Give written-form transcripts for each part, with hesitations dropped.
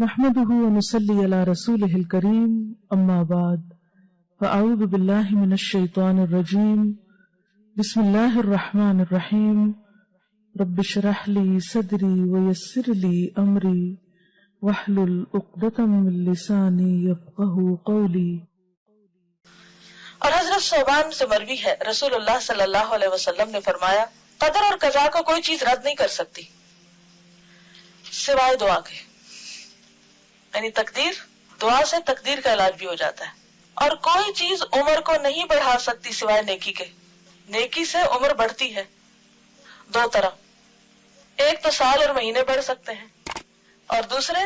نحمده ونصلي على رسوله الكريم اما بعد فاعوذ بالله من الشيطان الرجيم بسم الله الرحمن الرحيم رب اشرح لي صدري ويسر لي امري واحلل عقدة من لساني يفقهوا قولي۔ اور حضرت صوبان سے مروی ہے رسول اللہ صلی اللہ علیہ وسلم نے فرمایا قدر اور قضا کو کوئی چیز رد نہیں کر سکتی سوائے دعا کے، یعنی تقدیر، دعا سے تقدیر کا علاج بھی ہو جاتا ہے۔ اور کوئی چیز عمر کو نہیں بڑھا سکتی سوائے نیکی کے، نیکی سے عمر بڑھتی ہے دو طرح، ایک تو سال اور مہینے بڑھ سکتے ہیں، اور دوسرے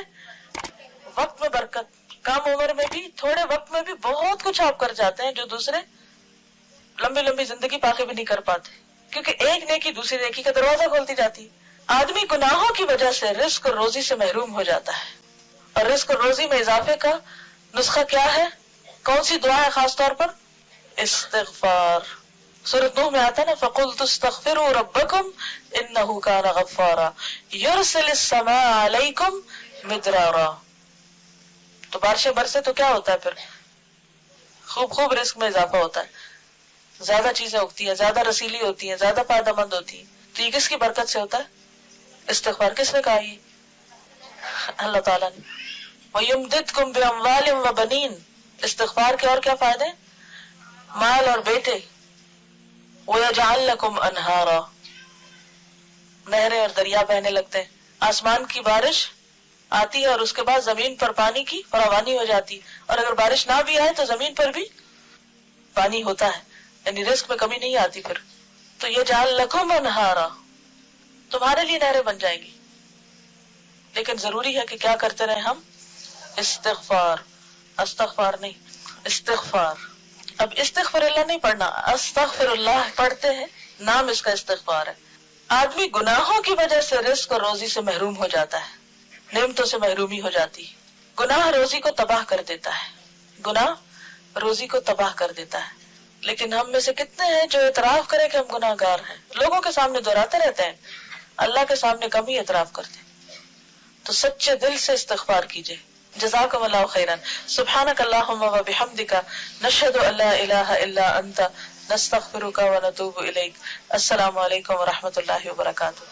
وقت میں برکت، کم عمر میں بھی تھوڑے وقت میں بھی بہت کچھ آپ کر جاتے ہیں جو دوسرے لمبی لمبی زندگی پاکے بھی نہیں کر پاتے، کیونکہ ایک نیکی دوسری نیکی کا دروازہ کھولتی جاتی ہے۔ آدمی گناہوں کی وجہ سے رزق اور روزی سے محروم ہو جاتا ہے، اور رزق اور روزی میں اضافے کا نسخہ کیا ہے؟ کون سی دعا ہے خاص طور پر؟ استغفار۔ سورۃ نوح میں آتا ہے نا فَقُلْتُ اسْتَغْفِرُوا رَبَّكُمْ إِنَّهُ كَانَ غَفَّارًا يُرْسِلِ السَّمَاءَ عَلَيْكُمْ مِدْرَارًا۔ تو بارشیں برسے تو کیا ہوتا ہے پھر؟ خوب رزق میں اضافہ ہوتا ہے، زیادہ چیزیں اگتی ہیں، زیادہ رسیلی ہوتی ہیں، زیادہ فائدہ مند ہوتی ہیں۔ تو یہ کس کی برکت سے ہوتا ہے؟ استغفار۔ کس نے کہا یہ؟ اللہ تعالیٰ نے۔ وَيُمْدِدْكُمْ بِأَمْوَالٍ وَبَنِينَ۔ استغفار کے اور کیا فائدے؟ مال اور بیٹے۔ وَيَجْعَلْ لَكُمْ أَنْهَارًا۔ نہریں اور دریا بہنے لگتے ہیں، آسمان کی بارش آتی ہے اور اس کے بعد زمین پر پانی کی فراوانی ہو جاتی، اور اگر بارش نہ بھی آئے تو زمین پر بھی پانی ہوتا ہے، یعنی رزق میں کمی نہیں آتی پھر۔ تو يَجْعَلْ لَكُمْ أَنْهَارًا، تمہارے لیے نہریں بن جائیں گی، لیکن ضروری ہے کہ کیا کرتے رہے ہم؟ استغفار، استغفار نہیں، استغفار۔ اب استغفر اللہ نہیں پڑھنا، استغفر اللہ پڑھتے ہیں، نام اس کا استغفار ہے۔ آدمی گناہوں کی وجہ سے رزق اور روزی سے محروم ہو جاتا ہے، نعمتوں سے محرومی ہو جاتی ہے۔ گناہ روزی کو تباہ کر دیتا ہے، گناہ روزی کو تباہ کر دیتا ہے۔ لیکن ہم میں سے کتنے ہیں جو اعتراف کریں کہ ہم گناہ گار ہیں؟ لوگوں کے سامنے دہراتے رہتے ہیں، اللہ کے سامنے کم ہی اعتراف کرتے ہیں۔ تو سچے دل سے استغفار کیجئے۔ جزاکم اللہ خیرا۔ سبحانک اللہم و بحمدک، نشہد ان لا الہ الا انت، نستغفرک و نتوب الیک۔ السلام علیکم و رحمۃ اللہ وبرکاتہ۔